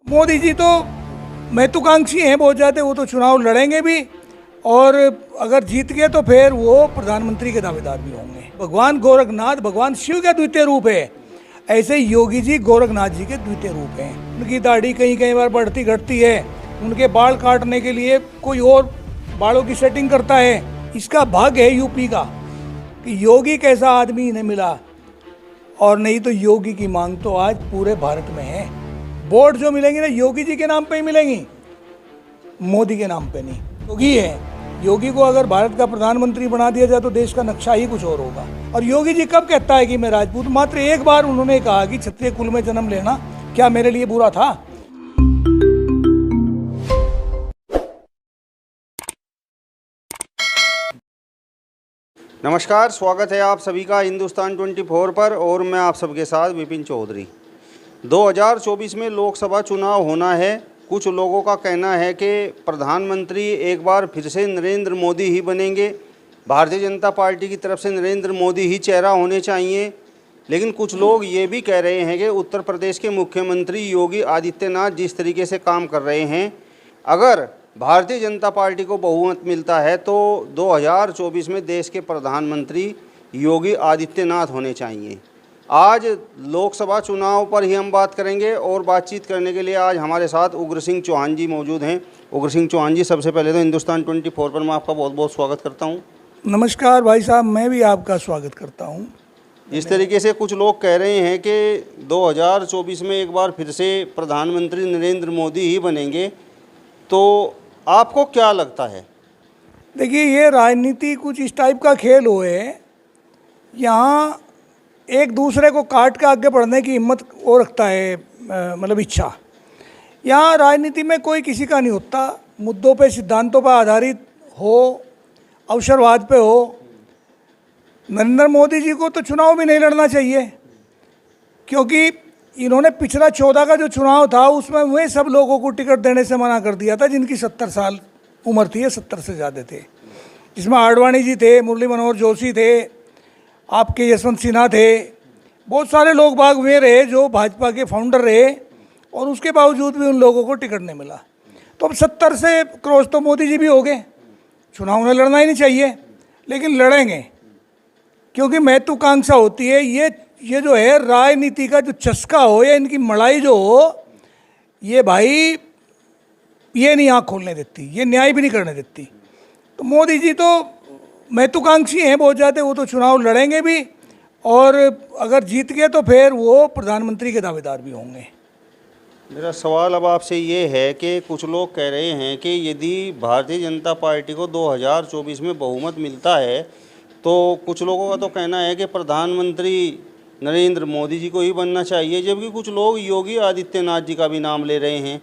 मोदी जी तो महत्वाकांक्षी हैं बहुत ज़्यादा। वो तो चुनाव लड़ेंगे भी और अगर जीत गए तो फिर वो प्रधानमंत्री के दावेदार भी होंगे। भगवान गोरखनाथ भगवान शिव का द्वितीय रूप है, ऐसे योगी जी गोरखनाथ जी के द्वितीय रूप हैं। उनकी दाढ़ी कहीं कहीं बार बढ़ती घटती है, उनके बाल काटने के लिए कोई और बालों की सेटिंग करता है। इसका भाग्य है यूपी का कि योगी कैसा आदमी इन्हें मिला, और नहीं तो योगी की मांग तो आज पूरे भारत में है। वोट जो मिलेंगी ना योगी जी के नाम पे ही मिलेंगी, मोदी के नाम पे नहीं। योगी है, योगी को अगर भारत का प्रधानमंत्री बना दिया जाए तो देश का नक्शा ही कुछ और होगा। और योगी जी कब कहता है कि मैं राजपूत? मात्र एक बार उन्होंने कहा कि क्षत्रिय कुल में जन्म लेना क्या मेरे लिए बुरा था? नमस्कार, स्वागत है आप सभी का हिंदुस्तान 24 पर और मैं आप सबके साथ विपिन चौधरी। 2024 में लोकसभा चुनाव होना है। कुछ लोगों का कहना है कि प्रधानमंत्री एक बार फिर से नरेंद्र मोदी ही बनेंगे। भारतीय जनता पार्टी की तरफ से नरेंद्र मोदी ही चेहरा होने चाहिए। लेकिन कुछ लोग ये भी कह रहे हैं कि उत्तर प्रदेश के मुख्यमंत्री योगी आदित्यनाथ जिस तरीके से काम कर रहे हैं, अगर भारतीय जनता पार्टी को बहुमत मिलता है तो 2024 में देश के प्रधानमंत्री योगी आदित्यनाथ होने चाहिए। आज लोकसभा चुनाव पर ही हम बात करेंगे और बातचीत करने के लिए आज हमारे साथ उग्र सिंह चौहान जी मौजूद हैं। उग्र सिंह चौहान जी, सबसे पहले तो हिंदुस्तान 24 पर मैं आपका बहुत बहुत स्वागत करता हूं। नमस्कार भाई साहब, मैं भी आपका स्वागत करता हूं। इस तरीके से कुछ लोग कह रहे हैं कि 2024 में एक बार फिर से प्रधानमंत्री नरेंद्र मोदी ही बनेंगे, तो आपको क्या लगता है? देखिए, ये राजनीति कुछ इस टाइप का खेल हुए, यहाँ एक दूसरे को काट के आगे बढ़ने की हिम्मत वो रखता है, मतलब इच्छा। यहाँ राजनीति में कोई किसी का नहीं होता, मुद्दों पे सिद्धांतों पर आधारित हो, अवसरवाद पे हो। नरेंद्र मोदी जी को तो चुनाव भी नहीं लड़ना चाहिए, क्योंकि इन्होंने पिछला 14 का जो चुनाव था उसमें वे सब लोगों को टिकट देने से मना कर दिया था जिनकी 70 साल उम्र थी या 70 से ज़्यादा थे, जिसमें आडवाणी जी थे, मुरली मनोहर जोशी थे, आपके यशवंत सिन्हा थे, बहुत सारे लोग बाग वे रहे जो भाजपा के फाउंडर रहे, और उसके बावजूद भी उन लोगों को टिकट नहीं मिला। तो अब 70 से क्रॉस तो मोदी जी भी हो गए। चुनाव उन्हें लड़ना ही नहीं चाहिए, लेकिन लड़ेंगे क्योंकि महत्वाकांक्षा होती है। ये जो है राजनीति का जो चस्का हो या इनकी मड़ाई जो हो, ये भाई ये नहीं आँख खोलने देती, ये न्याय भी नहीं करने देती। तो मोदी जी तो महत्वाकांक्षी हैं बहुत ज़्यादा। वो तो चुनाव लड़ेंगे भी और अगर जीत गए तो फिर वो प्रधानमंत्री के दावेदार भी होंगे। मेरा सवाल अब आपसे ये है कि कुछ लोग कह रहे हैं कि यदि भारतीय जनता पार्टी को 2024 में बहुमत मिलता है तो कुछ लोगों का तो कहना है कि प्रधानमंत्री नरेंद्र मोदी जी को ही बनना चाहिए, जबकि कुछ लोग योगी आदित्यनाथ जी का भी नाम ले रहे हैं।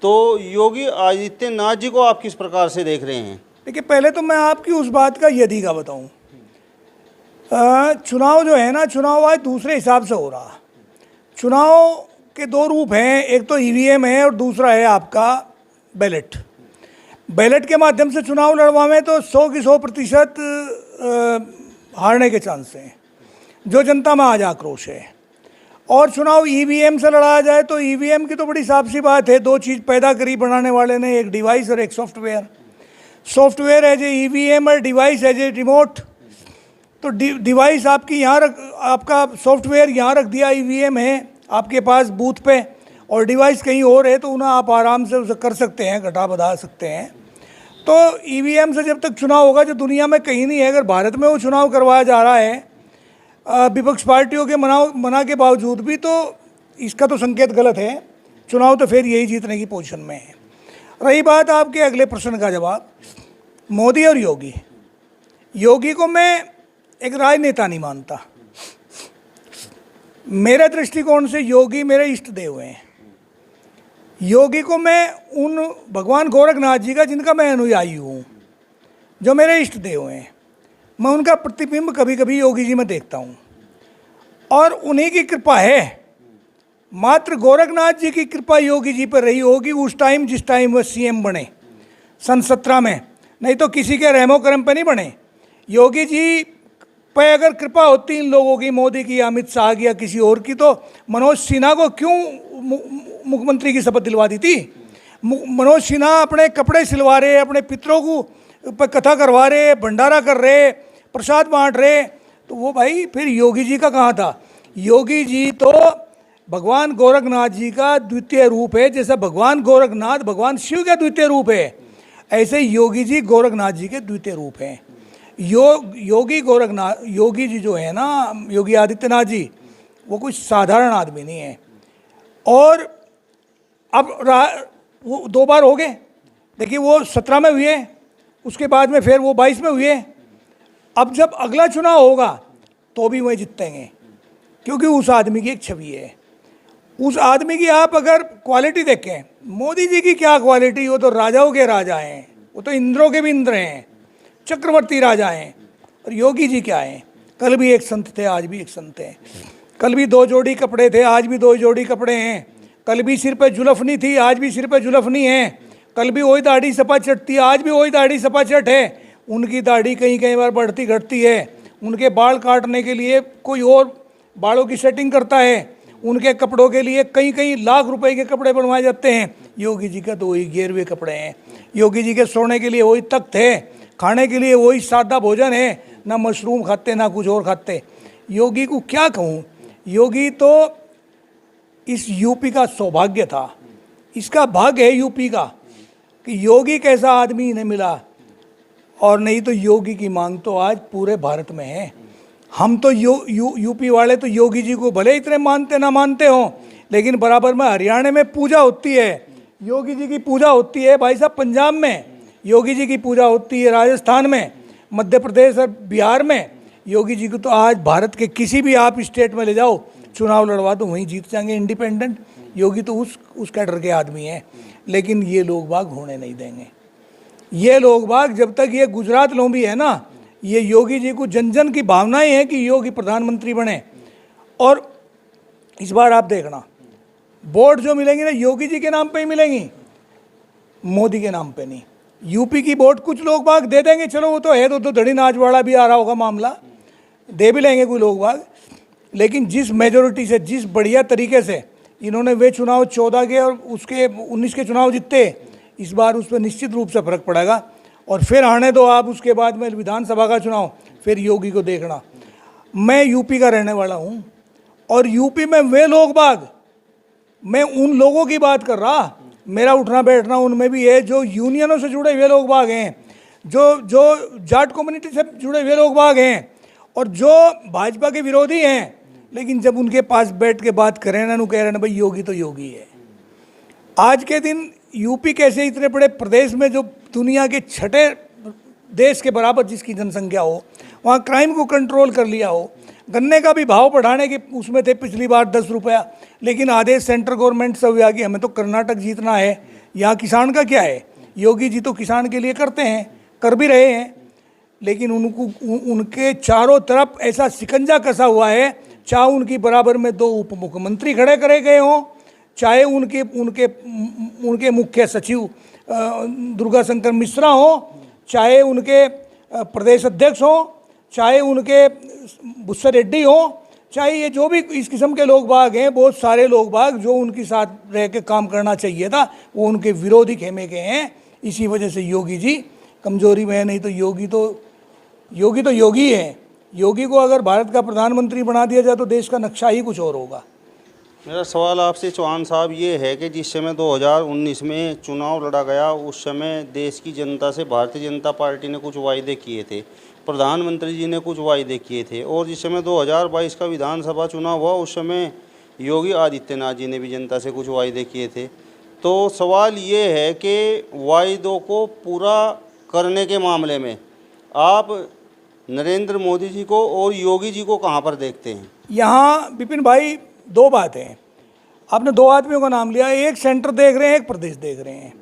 तो योगी आदित्यनाथ जी को आप किस प्रकार से देख रहे हैं? देखिए, पहले तो मैं आपकी उस बात का यदि का बताऊं, चुनाव जो है ना, चुनाव आज दूसरे हिसाब से हो रहा। चुनाव के दो रूप हैं, एक तो ईवीएम है और दूसरा है आपका बैलेट। बैलेट के माध्यम से चुनाव लड़वाएं तो 100 की 100% हारने के चांस हैं, जो जनता में आज आक्रोश है। और चुनाव ईवीएम से लड़ाया जाए तो ईवीएम की तो बड़ी साफ सी बात है, दो चीज़ पैदा करी बनाने वाले ने, एक डिवाइस और एक software. Software as a EVM और डिवाइस एज ए रिमोट। तो डिवाइस आपकी यहाँ आपका सॉफ्टवेयर यहाँ रख दिया, ईवीएम है आपके पास बूथ पे, और डिवाइस कहीं और है, तो उन्हें आप आराम से उसे कर सकते हैं, घटा बढ़ा सकते हैं। तो ईवीएम से जब तक चुनाव होगा, जो दुनिया में कहीं नहीं है, अगर भारत में वो चुनाव करवाया जा रहा है विपक्ष पार्टियों के मना के बावजूद भी, तो इसका तो संकेत गलत है। चुनाव तो फिर यही जीतने की पोजीशन में है। रही बात आपके अगले प्रश्न का जवाब, मोदी और योगी को मैं एक राजनेता नहीं मानता। मेरे दृष्टिकोण से योगी मेरे इष्ट देव हैं। योगी को मैं उन भगवान गोरखनाथ जी का, जिनका मैं अनुयायी हूँ, जो मेरे इष्ट देव हैं, मैं उनका प्रतिबिंब कभी कभी योगी जी में देखता हूँ, और उन्हीं की कृपा है। मात्र गोरखनाथ जी की कृपा योगी जी पर रही होगी उस टाइम जिस टाइम वह सीएम बने सन 17 में, नहीं तो किसी के रहमो करम पे नहीं बने। योगी जी पे अगर कृपा होती इन लोगों की, मोदी की, अमित शाह की या किसी और की, तो मनोज सिन्हा को क्यों मुख्यमंत्री की शपथ दिलवा दी थी? मनोज सिन्हा अपने कपड़े सिलवा रहे, अपने पितरों को पर कथा करवा रहे, भंडारा कर रहे, प्रसाद बांट रहे, तो वो भाई फिर योगी जी का कहाँ था? योगी जी तो भगवान गोरखनाथ जी का द्वितीय रूप है। जैसा भगवान गोरखनाथ भगवान शिव का द्वितीय रूप है, ऐसे योगी जी गोरखनाथ जी के द्वितीय रूप हैं। योगी जी जो है ना, योगी आदित्यनाथ जी, वो कुछ साधारण आदमी नहीं है। और अब वो 2 बार हो गए, देखिए वो 17 में हुए, उसके बाद में फिर वो 22 में हुए। अब जब अगला चुनाव होगा तो भी वही जीतेंगे, क्योंकि उस आदमी की एक छवि है। उस आदमी की आप अगर क्वालिटी देखें, मोदी जी की क्या क्वालिटी, वो तो राजाओं के राजा हैं, वो तो इंद्रों के भी इंद्र हैं, चक्रवर्ती राजा हैं। और योगी जी क्या हैं? कल भी एक संत थे, आज भी एक संत हैं। कल भी 2 जोड़ी कपड़े थे, आज भी 2 जोड़ी कपड़े हैं। कल भी सिर पे जुल्फनी थी, आज भी सिर पे जुल्फनी है। कल भी वही दाढ़ी सपा चट थी, आज भी वही दाढ़ी सपा चट है। उनकी दाढ़ी कहीं कहीं बार बढ़ती घटती है। उनके बाल काटने के लिए कोई और बालों की सेटिंग करता है। उनके कपड़ों के लिए कई कई लाख रुपए के कपड़े बनवाए जाते हैं। योगी जी का तो वही गिरवे कपड़े हैं। योगी जी के सोने के लिए वही तख्त है, खाने के लिए वही सादा भोजन है, ना मशरूम खाते ना कुछ और खाते। योगी को क्या कहूँ, योगी तो इस यूपी का सौभाग्य था, इसका भाग्य है यूपी का कि योगी कैसा आदमी इन्हें मिला। और नहीं तो योगी की मांग तो आज पूरे भारत में है। हम तो यूपी वाले तो योगी जी को भले इतने मानते ना मानते हों, लेकिन बराबर में हरियाणा में पूजा होती है, योगी जी की पूजा होती है। भाई साहब, पंजाब में योगी जी की पूजा होती है, राजस्थान में, मध्य प्रदेश और बिहार में योगी जी को तो आज भारत के किसी भी आप स्टेट में ले जाओ, चुनाव लड़वा तो वहीं जीत जाएंगे इंडिपेंडेंट। योगी तो उस कैडर के आदमी हैं। लेकिन ये लोग बाग होने नहीं देंगे। ये लोग बाग जब तक ये गुजरात लोभी है ना, ये योगी जी को जन जन की भावनाएं हैं कि योगी प्रधानमंत्री बने। और इस बार आप देखना, वोट जो मिलेंगी ना योगी जी के नाम पे ही मिलेंगी, मोदी के नाम पे नहीं। यूपी की वोट कुछ लोग बाग दे देंगे, चलो वो तो है, तो धड़ी नाचवाड़ा भी आ रहा होगा मामला, दे भी लेंगे कोई लोग बाग। लेकिन जिस मेजोरिटी से, जिस बढ़िया तरीके से इन्होंने वे चुनाव 14 के और उसके 19 के चुनाव जीते, इस बार उस पर निश्चित रूप से फर्क पड़ेगा। और फिर आने दो आप उसके बाद में विधानसभा का चुनाव, फिर योगी को देखना। मैं यूपी का रहने वाला हूँ और यूपी में वे लोग बाग, मैं उन लोगों की बात कर रहा, मेरा उठना बैठना उनमें भी है, जो यूनियनों से जुड़े हुए लोग बाग हैं, जो जाट कम्युनिटी से जुड़े हुए लोग बाग हैं, और जो भाजपा के विरोधी हैं। लेकिन जब उनके पास बैठ के बात करें ना, कह रहे ना भाई योगी तो योगी है। आज के दिन यूपी कैसे इतने बड़े प्रदेश में, जो दुनिया के 6ठे देश के बराबर जिसकी जनसंख्या हो, वहाँ क्राइम को कंट्रोल कर लिया हो, गन्ने का भी भाव बढ़ाने के उसमें थे पिछली बार 10 रुपया, लेकिन आदेश सेंट्रल गवर्नमेंट से हुआ कि हमें तो कर्नाटक जीतना है, यहाँ किसान का क्या है। योगी जी तो किसान के लिए करते हैं, कर भी रहे हैं, लेकिन उनके चारों तरफ ऐसा शिकंजा कसा हुआ है, चाहे उनकी बराबर में 2 उप मुख्यमंत्री खड़े करे गए हों, चाहे उनके मुख्य सचिव दुर्गा शंकर मिश्रा हों, चाहे उनके प्रदेश अध्यक्ष हों, चाहे उनके बुस्सा रेड्डी हों, चाहे ये जो भी इस किस्म के लोग बाग हैं, बहुत सारे लोग बाग जो उनके साथ रह के काम करना चाहिए था, वो उनके विरोधी खेमे के हैं। इसी वजह से योगी जी कमजोरी में है। नहीं तो योगी तो योगी है। योगी को अगर भारत का प्रधानमंत्री बना दिया जाए तो देश का नक्शा ही कुछ और होगा। मेरा सवाल आपसे चौहान साहब ये है कि जिस समय 2019 में चुनाव लड़ा गया, उस समय देश की जनता से भारतीय जनता पार्टी ने कुछ वायदे किए थे, प्रधानमंत्री जी ने कुछ वायदे किए थे, और जिस समय 2022 का विधानसभा चुनाव हुआ, उस समय योगी आदित्यनाथ जी ने भी जनता से कुछ वायदे किए थे। तो सवाल ये है कि वायदों को पूरा करने के मामले में आप नरेंद्र मोदी जी को और योगी जी को कहाँ पर देखते हैं? यहाँ विपिन भाई 2 बातें हैं। आपने 2 आदमियों का नाम लिया, एक सेंटर देख रहे हैं, एक प्रदेश देख रहे हैं।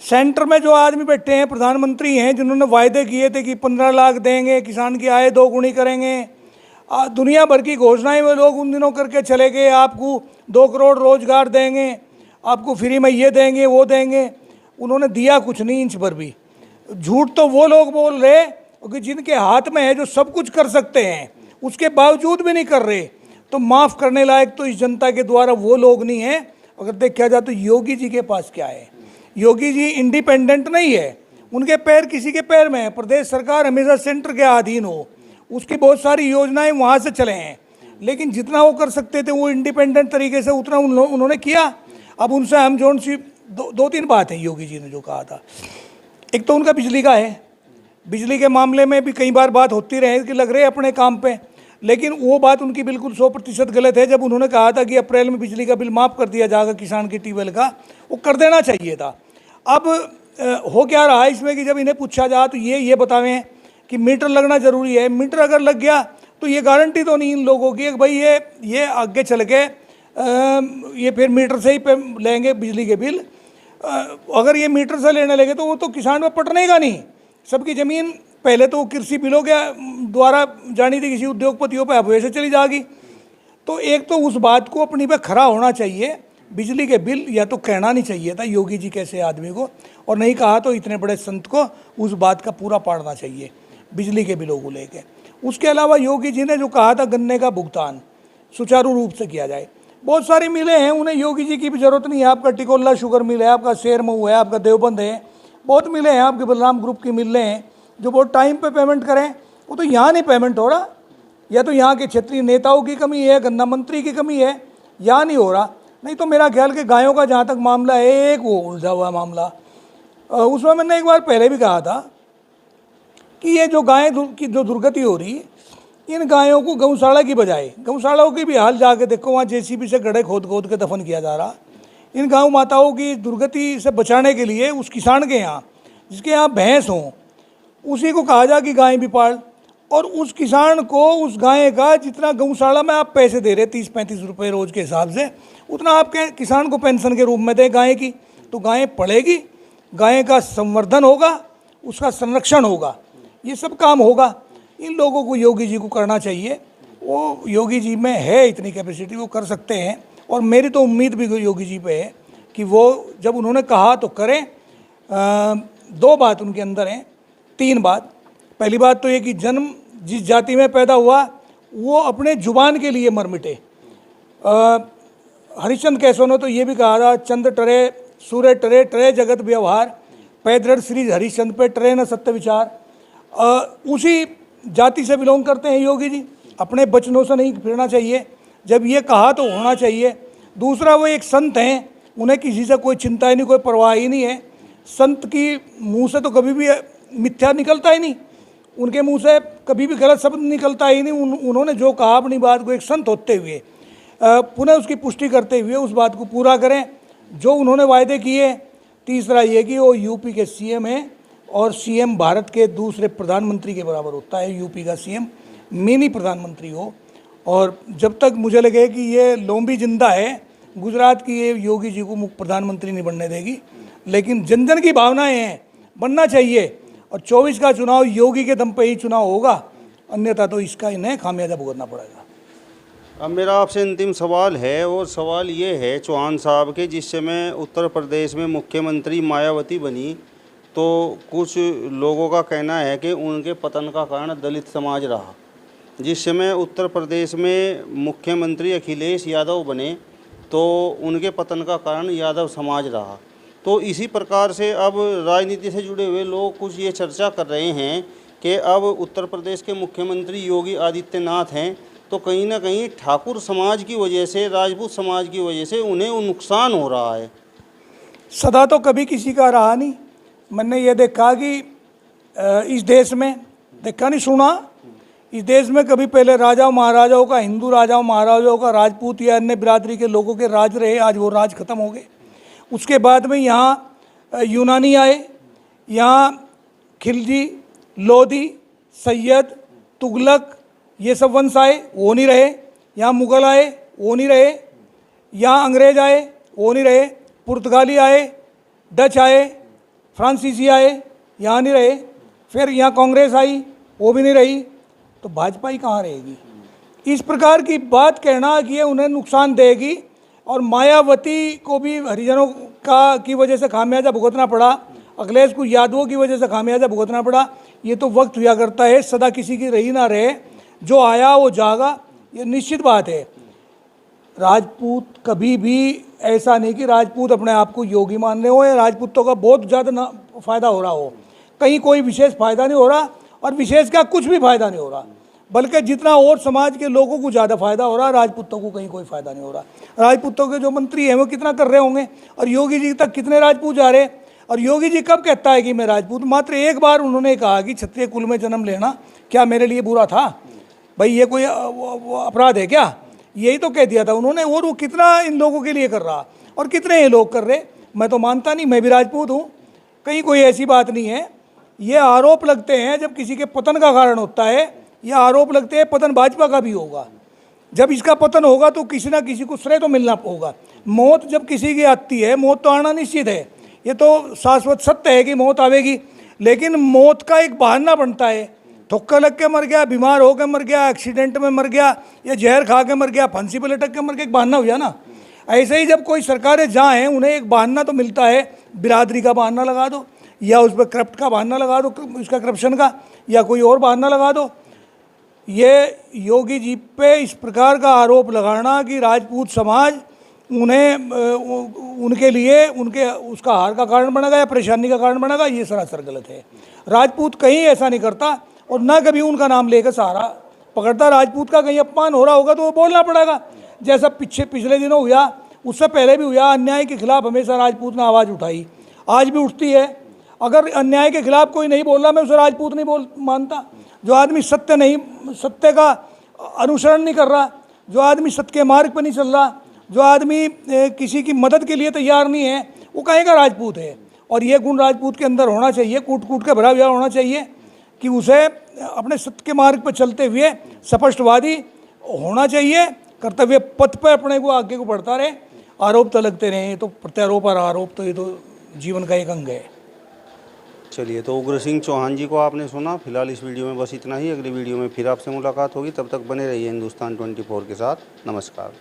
सेंटर में जो आदमी बैठे हैं प्रधानमंत्री हैं, जिन्होंने वायदे किए थे कि 15 लाख देंगे, किसान की आय 2 गुनी करेंगे, दुनिया भर की घोषणाएं वो लोग उन दिनों करके चले गए। आपको 2 करोड़ रोजगार देंगे, आपको फ्री में ये देंगे वो देंगे, उन्होंने दिया कुछ नहीं, इंच भर भी। झूठ तो वो लोग बोल रहे क्योंकि जिनके हाथ में है, जो सब कुछ कर सकते हैं, उसके बावजूद भी नहीं कर रहे, तो माफ़ करने लायक तो इस जनता के द्वारा वो लोग नहीं है। अगर देखा जाए तो योगी जी के पास क्या है, योगी जी इंडिपेंडेंट नहीं है, उनके पैर किसी के पैर में है। प्रदेश सरकार हमेशा सेंटर के अधीन हो, उसकी बहुत सारी योजनाएं वहाँ से चले हैं, लेकिन जितना वो कर सकते थे वो इंडिपेंडेंट तरीके से उतना उन्होंने किया। अब उनसे हम जोन सी दो तीन बात है योगी जी ने जो कहा था। एक तो उनका बिजली का है, बिजली के मामले में भी कई बार बात होती रहे कि लग रहे अपने काम पे, लेकिन वो बात उनकी बिल्कुल 100% गलत है। जब उन्होंने कहा था कि अप्रैल में बिजली का बिल माफ़ कर दिया जाएगा किसान के ट्यूबवेल का, वो कर देना चाहिए था। अब हो क्या रहा है इसमें कि जब इन्हें पूछा जाए तो ये बतावें कि मीटर लगना ज़रूरी है। मीटर अगर लग गया तो ये गारंटी तो नहीं इन लोगों की कि भाई ये आगे चल के ये फिर मीटर से ही पे लेंगे बिजली के बिल। अगर ये मीटर से लेने लगे तो वो तो किसान में पटने का नहीं। सबकी ज़मीन पहले तो कृषि बिलों के द्वारा जानी थी किसी उद्योगपतियों पर, अब वैसे चली जाएगी। तो एक तो उस बात को अपनी पे खरा होना चाहिए, बिजली के बिल या तो कहना नहीं चाहिए था योगी जी कैसे आदमी को, और नहीं कहा तो इतने बड़े संत को उस बात का पूरा पाड़ना चाहिए बिजली के बिलों को लेके। उसके अलावा योगी जी ने जो कहा था गन्ने का भुगतान सुचारू रूप से किया जाए, बहुत सारी मिलें हैं, उन्हें योगी जी की भी ज़रूरत नहीं है। आपका टिकोला शुगर मिल है, आपका शेर मऊ है, आपका देवबंद है, बहुत मिलें हैं, आपके बलराम ग्रुप की मिलें हैं जो बहुत टाइम पे पेमेंट करें। वो तो यहाँ नहीं पेमेंट हो रहा, या तो यहाँ के क्षेत्रीय नेताओं की कमी है, गन्ना मंत्री की कमी है, यहाँ नहीं हो रहा। नहीं तो मेरा ख्याल कि गायों का जहाँ तक मामला है एक वो उलझा हुआ मामला, उसमें मैंने एक बार पहले भी कहा था कि ये जो गायें की जो दुर्गति हो रही, इन गायों को गौशाला की बजाय, गौशालाओं की भी हाल जाके देखो, वहाँ जेसीबी से गड्ढे खोद के दफन किया जा रहा। इन गाँव माताओं की दुर्गति से बचाने के लिए उस किसान के यहाँ जिसके यहाँ भैंस हों उसी को कहा जा कि गाय भी पाल, और उस किसान को उस गाय का जितना गौशाला में आप पैसे दे रहे 30-35 रुपये रोज़ के हिसाब से, उतना आपके किसान को पेंशन के रूप में दें गाय की, तो गाय पड़ेगी, गाय का संवर्धन होगा, उसका संरक्षण होगा, ये सब काम होगा। इन लोगों को योगी जी को करना चाहिए, वो योगी जी में है इतनी कैपेसिटी, वो कर सकते हैं। और मेरी तो उम्मीद भी योगी जी पे है कि वो जब उन्होंने कहा तो करें। दो बात उनके अंदर हैं, तीन बात। पहली बात तो ये कि जन्म जिस जाति में पैदा हुआ वो अपने जुबान के लिए मर मिटे। हरिश्चंद्र केशव ने तो ये भी कहा था, चंद टरे सूर्य टरे टरे जगत व्यवहार, पैदृढ़ श्री हरिश्चंद्र पे टरे न सत्य विचार। उसी जाति से बिलोंग करते हैं योगी जी, अपने बचनों से नहीं फिरना चाहिए, जब ये कहा तो होना चाहिए। दूसरा, वो एक संत हैं, उन्हें किसी से कोई चिंता ही नहीं, कोई परवाह ही नहीं है। संत की मुंह से तो कभी भी मिथ्या निकलता ही नहीं, उनके मुंह से कभी भी गलत शब्द निकलता ही नहीं। उन्होंने जो कहा अपनी बात को एक संत होते हुए पुनः उसकी पुष्टि करते हुए उस बात को पूरा करें जो उन्होंने वायदे किए। तीसरा ये कि वो यूपी के सीएम हैं, और सीएम भारत के दूसरे प्रधानमंत्री के बराबर होता है। यूपी का सीएम मिनी प्रधानमंत्री हो, और जब तक मुझे लगे कि ये लोम्बी जिंदा है गुजरात की, ये योगी जी को मुख्य प्रधानमंत्री नहीं बनने देगी। लेकिन जन जन की भावनाएं हैं, बनना चाहिए, और 24 का चुनाव योगी के दम पे ही चुनाव होगा, अन्यथा तो इसका इन्हें खामियाजा भुगतना पड़ेगा। अब मेरा आपसे अंतिम सवाल है, और सवाल ये है चौहान साहब के, जिस समय उत्तर प्रदेश में मुख्यमंत्री मायावती बनी तो कुछ लोगों का कहना है कि उनके पतन का कारण दलित समाज रहा। जिस समय उत्तर प्रदेश में मुख्यमंत्री अखिलेश यादव बने तो उनके पतन का कारण यादव समाज रहा। तो इसी प्रकार से अब राजनीति से जुड़े हुए लोग कुछ ये चर्चा कर रहे हैं कि अब उत्तर प्रदेश के मुख्यमंत्री योगी आदित्यनाथ हैं, तो कहीं ना कहीं ठाकुर समाज की वजह से, राजपूत समाज की वजह से उन्हें नुकसान हो रहा है। सदा तो कभी किसी का रहा नहीं। मैंने ये देखा कि इस देश में, देखा नहीं सुना, इस देश में कभी पहले राजाओं महाराजाओं का, हिंदू राजाओं महाराजाओं का, राजपूत या अन्य बिरादरी के लोगों के राज रहे, आज वो राज खत्म हो गए। उसके बाद में यहाँ यूनानी आए, यहाँ खिलजी, लोधी, सैयद, तुगलक, ये सब वंश आए, वो नहीं रहे। यहाँ मुग़ल आए, वो नहीं रहे। यहाँ अंग्रेज़ आए, वो नहीं रहे। पुर्तगाली आए, डच आए, फ्रांसीसी आए, यहाँ नहीं रहे। फिर यहाँ कांग्रेस आई, वो भी नहीं रही। तो भाजपा ही कहाँ रहेगी? इस प्रकार की बात कहना कि ये उन्हें नुकसान देगी, और मायावती को भी हरिजनों की वजह से खामियाजा भुगतना पड़ा, अखिलेश को यादवों की वजह से खामियाजा भुगतना पड़ा, ये तो वक्त हुआ करता है, सदा किसी की रही ना रहे। जो आया वो जागा, ये निश्चित बात है। राजपूत कभी भी ऐसा नहीं कि राजपूत अपने आप को योगी मान रहे हो या राजपूतों का बहुत ज़्यादा फ़ायदा हो रहा हो। कहीं कोई विशेष फ़ायदा नहीं हो रहा, और विशेष क्या कुछ भी फ़ायदा नहीं हो रहा, बल्कि जितना और समाज के लोगों को ज़्यादा फ़ायदा हो रहा, राजपूतों को कहीं कोई फ़ायदा नहीं हो रहा। राजपूतों के जो मंत्री हैं वो कितना कर रहे होंगे, और योगी जी तक कितने राजपूत जा रहे हैं। और योगी जी कब कहता है कि मैं राजपूत? मात्र एक बार उन्होंने कहा कि क्षत्रिय कुल में जन्म लेना क्या मेरे लिए बुरा था? भाई ये कोई अपराध है क्या? यही तो कह दिया था उन्होंने। और वो कितना इन लोगों के लिए कर रहा, और कितने ये लोग कर रहे, मैं तो मानता नहीं। मैं भी राजपूत हूँ, कहीं कोई ऐसी बात नहीं है। ये आरोप लगते हैं जब किसी के पतन का कारण होता है, ये आरोप लगते हैं पतन भाजपा का भी होगा। जब इसका पतन होगा तो किसी ना किसी को श्रेय तो मिलना होगा। मौत जब किसी की आती है, मौत तो आना निश्चित है, ये तो शाश्वत सत्य है कि मौत आवेगी। लेकिन मौत का एक बहाना बनता है, ठोक्कर लग के मर गया, बीमार हो के मर गया, एक्सीडेंट में मर गया, या जहर खा के मर गया, फांसी पर लटक के मर गया, एक बहाना हो गया ना। ऐसे ही जब कोई सरकारें जहाँ हैं उन्हें एक बहाना तो मिलता है, बिरादरी का बहाना लगा दो, या उस पर करप्ट का बहाना लगा दो, उसका करप्शन का, या कोई और बहाना लगा दो। ये योगी जी पे इस प्रकार का आरोप लगाना कि राजपूत समाज उन्हें उनके लिए उनके उसका हार का कारण बनेगा या परेशानी का कारण बनेगा, ये सरासर गलत है। राजपूत कहीं ऐसा नहीं करता, और ना कभी उनका नाम लेकर सहारा पकड़ता। राजपूत का कहीं अपमान हो रहा होगा तो वो बोलना पड़ेगा, जैसा पिछले दिनों हुआ, उससे पहले भी हुआ। अन्याय के खिलाफ हमेशा राजपूत ने आवाज़ उठाई, आज भी उठती है। अगर अन्याय के खिलाफ कोई नहीं बोल रहा, मैं उसे राजपूत नहीं मानता। जो आदमी सत्य का अनुसरण नहीं कर रहा, जो आदमी सत्य के मार्ग पर नहीं चल रहा, जो आदमी किसी की मदद के लिए तैयार नहीं है, वो कहेगा राजपूत है। और ये गुण राजपूत के अंदर होना चाहिए, कूट कूट के भरा हुआ होना चाहिए, कि उसे अपने सत्य के मार्ग पर चलते हुए स्पष्टवादी होना चाहिए, कर्तव्य पथ पर अपने को आगे को बढ़ता रहे। आरोप तो लगते रहे, तो प्रत्यारोप और आरोप तो ये तो जीवन का एक अंग है। चलिए, तो उग्र सिंह चौहान जी को आपने सुना। फिलहाल इस वीडियो में बस इतना ही। अगली वीडियो में फिर आपसे मुलाकात होगी, तब तक बने रहिए हिंदुस्तान 24 के साथ। नमस्कार।